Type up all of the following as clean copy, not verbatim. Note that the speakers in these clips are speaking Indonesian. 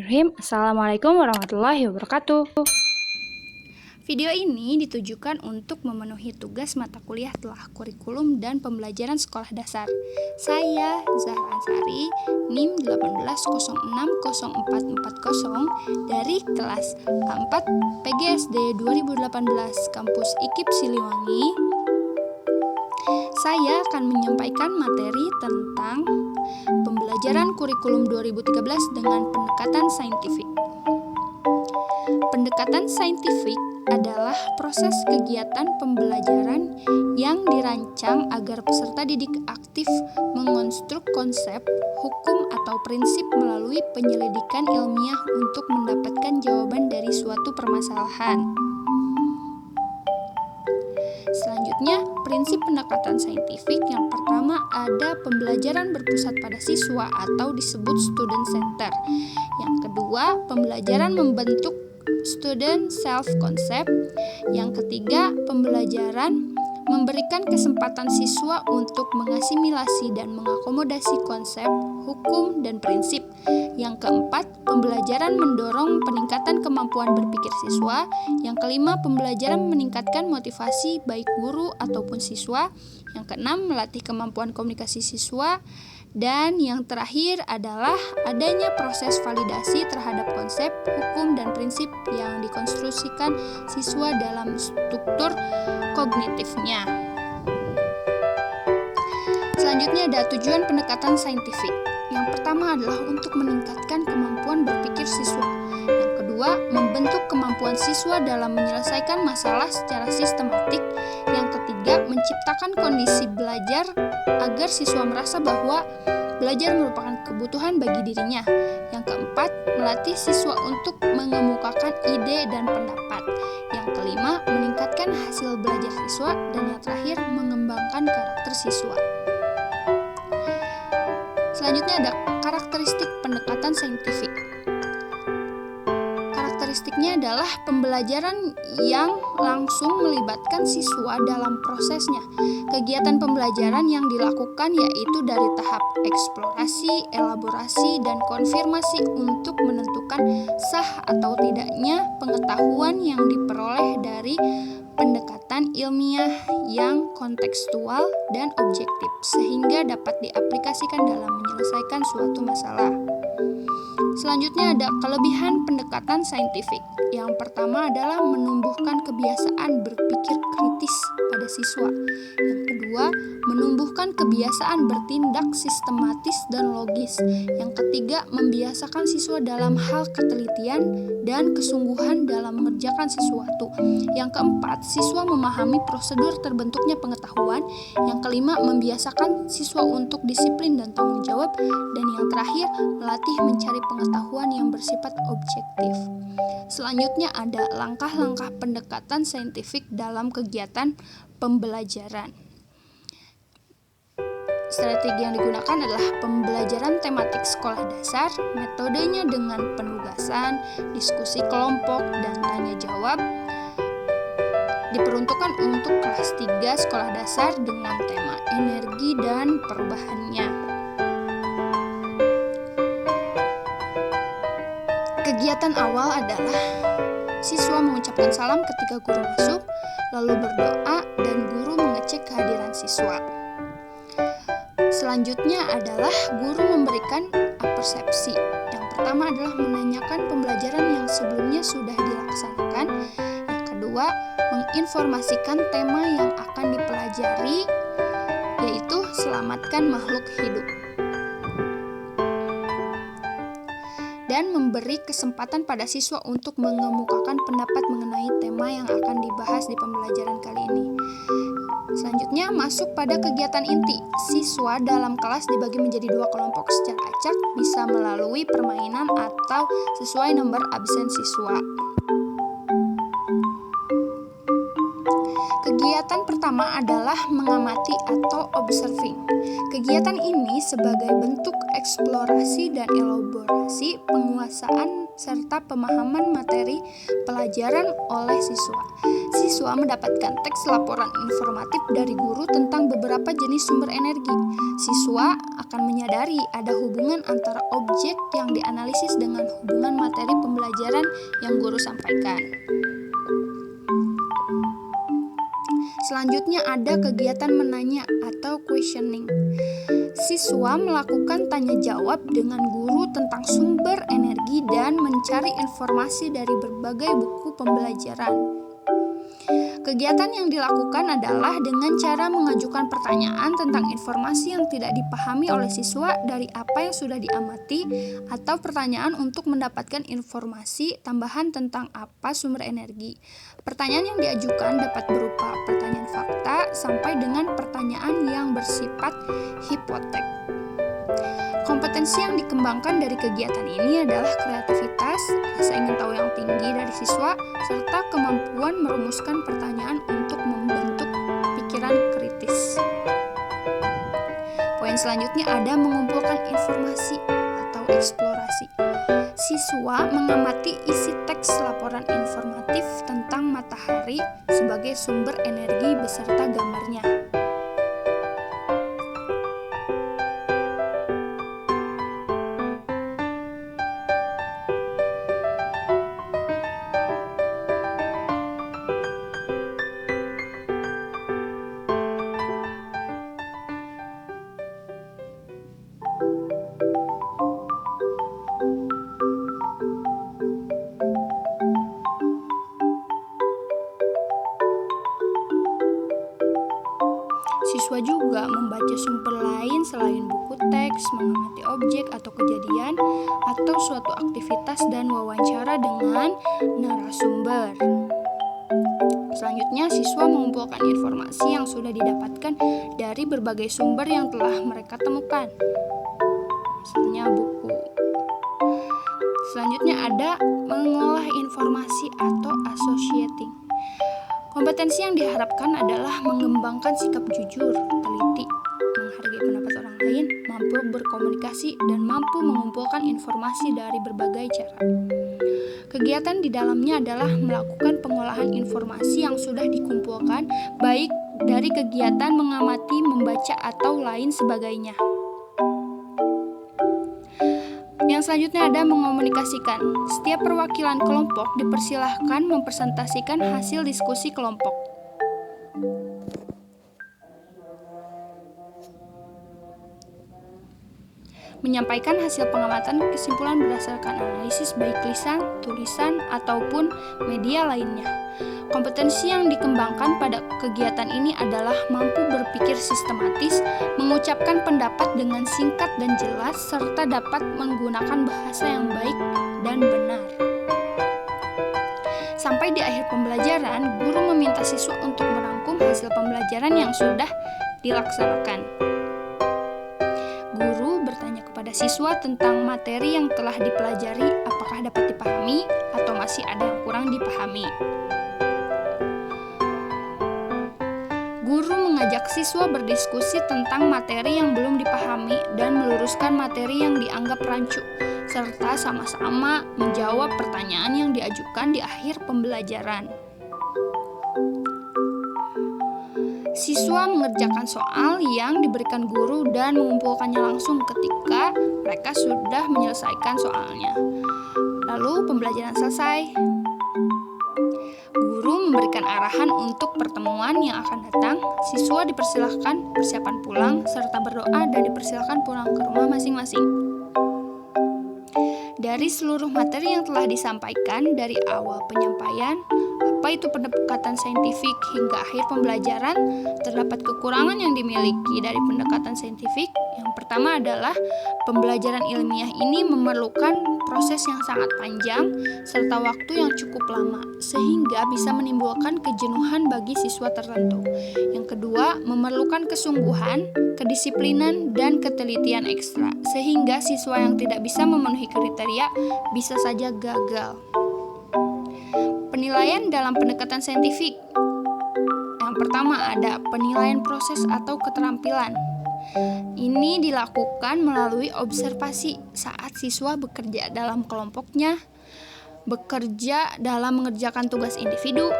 Bismillahirrahmanirrahim. Assalamualaikum warahmatullahi wabarakatuh. Video ini ditujukan untuk memenuhi tugas mata kuliah telah kurikulum dan pembelajaran sekolah dasar. Saya Zahra Ansari, NIM 1806040 dari kelas A4 PGSD 2018 Kampus IKIP Siliwangi. Saya akan menyampaikan materi tentang pembelajaran kurikulum 2013 dengan pendekatan saintifik. Pendekatan saintifik adalah proses kegiatan pembelajaran yang dirancang agar peserta didik aktif mengonstruk konsep, hukum, atau prinsip melalui penyelidikan ilmiah untuk mendapatkan jawaban dari suatu permasalahan. Selanjutnya, prinsip pendekatan saintifik yang pertama ada pembelajaran berpusat pada siswa atau disebut student center. Yang kedua, pembelajaran membentuk student self-concept. Yang ketiga, pembelajaran memberikan kesempatan siswa untuk mengasimilasi dan mengakomodasi konsep, hukum, dan prinsip. Yang keempat, pembelajaran mendorong peningkatan kemampuan berpikir siswa. Yang kelima, pembelajaran meningkatkan motivasi baik guru ataupun siswa. Yang keenam, melatih kemampuan komunikasi siswa. Dan yang terakhir adalah adanya proses validasi terhadap konsep, hukum, dan prinsip yang dikonstruksikan siswa dalam struktur kognitifnya. Selanjutnya ada tujuan pendekatan saintifik. Yang pertama adalah untuk meningkatkan kemampuan berpikir siswa. Yang kedua, membentuk kemampuan siswa dalam menyelesaikan masalah secara sistematik. Yang ketiga, menciptakan kondisi belajar agar siswa merasa bahwa belajar merupakan kebutuhan bagi dirinya. Yang keempat, melatih siswa untuk mengemukakan ide dan pendapat. Yang kelima, meningkatkan hasil belajar siswa. Dan yang terakhir, mengembangkan karakter siswa. Selanjutnya ada karakteristik pendekatan saintifik. Karakteristiknya adalah pembelajaran yang langsung melibatkan siswa dalam prosesnya. Kegiatan pembelajaran yang dilakukan yaitu dari tahap eksplorasi, elaborasi, dan konfirmasi untuk menentukan sah atau tidaknya pengetahuan yang diperoleh dari pendekatan ilmiah yang kontekstual dan objektif, sehingga dapat diaplikasikan dalam menyelesaikan suatu masalah. Selanjutnya ada kelebihan pendekatan saintifik. Yang pertama adalah menumbuhkan kebiasaan berpikir kritis pada siswa. Yang kedua, menumbuhkan kebiasaan bertindak sistematis dan logis. Yang ketiga, membiasakan siswa dalam hal ketelitian dan kesungguhan dalam mengerjakan sesuatu. Yang keempat, siswa memahami prosedur terbentuknya pengetahuan. Yang kelima, membiasakan siswa untuk disiplin dan tanggung jawab. Dan yang terakhir, melatih mencari pengetahuan yang bersifat objektif. Selanjutnya ada langkah-langkah pendekatan saintifik dalam kegiatan pembelajaran. Strategi yang digunakan adalah pembelajaran tematik sekolah dasar, metodenya dengan penugasan, diskusi kelompok, dan tanya jawab. Diperuntukkan untuk kelas 3 sekolah dasar dengan tema energi dan perubahannya. Kegiatan awal adalah siswa mengucapkan salam ketika guru masuk, lalu berdoa dan guru mengecek kehadiran siswa. Selanjutnya adalah guru memberikan persepsi. Yang pertama adalah menanyakan pembelajaran yang sebelumnya sudah dilaksanakan. Yang kedua, menginformasikan tema yang akan dipelajari, yaitu selamatkan makhluk hidup. Dan memberi kesempatan pada siswa untuk mengemukakan pendapat mengenai tema yang akan dibahas di pembelajaran kali ini. Selanjutnya masuk pada kegiatan inti. Siswa dalam kelas dibagi menjadi 2 kelompok secara acak, bisa melalui permainan atau sesuai nomor absen siswa. Kegiatan pertama adalah mengamati atau observing. Kegiatan ini sebagai bentuk eksplorasi dan elaborasi penguasaan serta pemahaman materi pelajaran oleh siswa. Siswa mendapatkan teks laporan informatif dari guru tentang beberapa jenis sumber energi. Siswa akan menyadari ada hubungan antara objek yang dianalisis dengan hubungan materi pembelajaran yang guru sampaikan. Selanjutnya ada kegiatan menanya atau questioning. Siswa melakukan tanya jawab dengan guru tentang sumber energi dan mencari informasi dari berbagai buku pembelajaran. Kegiatan yang dilakukan adalah dengan cara mengajukan pertanyaan tentang informasi yang tidak dipahami oleh siswa dari apa yang sudah diamati, atau pertanyaan untuk mendapatkan informasi tambahan tentang apa sumber energi. Pertanyaan yang diajukan dapat berupa pertanyaan fakta sampai dengan pertanyaan yang bersifat hipotek. Kompetensi yang dikembangkan dari kegiatan ini adalah kreativitas, rasa ingin tahu yang tinggi dari siswa, serta kemampuan merumuskan pertanyaan untuk membentuk pikiran kritis. Poin selanjutnya ada mengumpulkan informasi atau eksplorasi. Siswa mengamati isi teks laporan informatif tentang matahari sebagai sumber energi beserta gambarnya. Siswa juga membaca sumber lain selain buku teks, mengamati objek atau kejadian, atau suatu aktivitas dan wawancara dengan narasumber. Selanjutnya, siswa mengumpulkan informasi yang sudah didapatkan dari berbagai sumber yang telah mereka temukan. Misalnya buku. Selanjutnya ada mengolah informasi atau associating. Kompetensi yang diharapkan adalah mengembangkan sikap jujur, teliti, menghargai pendapat orang lain, mampu berkomunikasi, dan mampu mengumpulkan informasi dari berbagai cara. Kegiatan di dalamnya adalah melakukan pengolahan informasi yang sudah dikumpulkan, baik dari kegiatan mengamati, membaca, atau lain sebagainya. Yang selanjutnya ada mengomunikasikan. Setiap perwakilan kelompok dipersilahkan mempresentasikan hasil diskusi kelompok. Menyampaikan hasil pengamatan kesimpulan berdasarkan analisis baik lisan, tulisan, ataupun media lainnya. Kompetensi yang dikembangkan pada kegiatan ini adalah mampu berpikir sistematis, mengucapkan pendapat dengan singkat dan jelas, serta dapat menggunakan bahasa yang baik dan benar. Sampai di akhir pembelajaran, guru meminta siswa untuk merangkum hasil pembelajaran yang sudah dilaksanakan. Guru bertanya kepada siswa tentang materi yang telah dipelajari, apakah dapat dipahami atau masih ada yang kurang dipahami. Guru mengajak siswa berdiskusi tentang materi yang belum dipahami dan meluruskan materi yang dianggap rancu, serta sama-sama menjawab pertanyaan yang diajukan di akhir pembelajaran. Siswa mengerjakan soal yang diberikan guru dan mengumpulkannya langsung ketika mereka sudah menyelesaikan soalnya. Lalu pembelajaran selesai. Guru memberikan arahan untuk pertemuan yang akan datang. Siswa dipersilahkan persiapan pulang serta berdoa dan dipersilahkan pulang ke rumah masing-masing. Dari seluruh materi yang telah disampaikan dari awal penyampaian, apa itu pendekatan saintifik hingga akhir pembelajaran, terdapat kekurangan yang dimiliki dari pendekatan saintifik. Yang pertama adalah pembelajaran ilmiah ini memerlukan proses yang sangat panjang serta waktu yang cukup lama, sehingga bisa menimbulkan kejenuhan bagi siswa tertentu. Yang kedua, memerlukan kesungguhan, kedisiplinan, dan ketelitian ekstra, sehingga siswa yang tidak bisa memenuhi kriteria bisa saja gagal. Penilaian dalam pendekatan saintifik. Yang pertama ada penilaian proses atau keterampilan. Ini dilakukan melalui observasi saat siswa bekerja dalam kelompoknya, bekerja dalam mengerjakan tugas individu,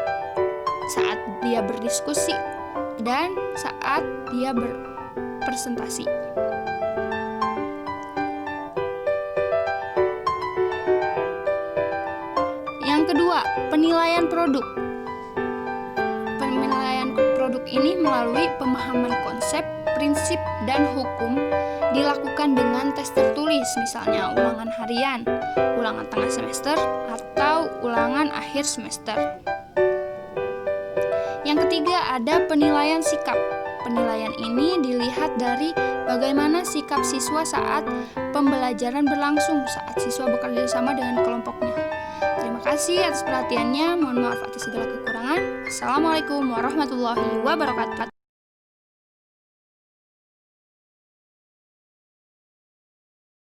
saat dia berdiskusi, dan saat dia berpresentasi. Yang kedua, penilaian produk. Penilaian produk ini melalui pemahaman konsep, prinsip, dan hukum dilakukan dengan tes tertulis, misalnya ulangan harian, ulangan tengah semester, atau ulangan akhir semester. Yang ketiga, ada penilaian sikap. Penilaian ini dilihat dari bagaimana sikap siswa saat pembelajaran berlangsung, saat siswa bekerja sama dengan kelompoknya. Terima kasih atas perhatiannya. Mohon maaf atas segala kekurangan. Assalamualaikum warahmatullahi wabarakatuh.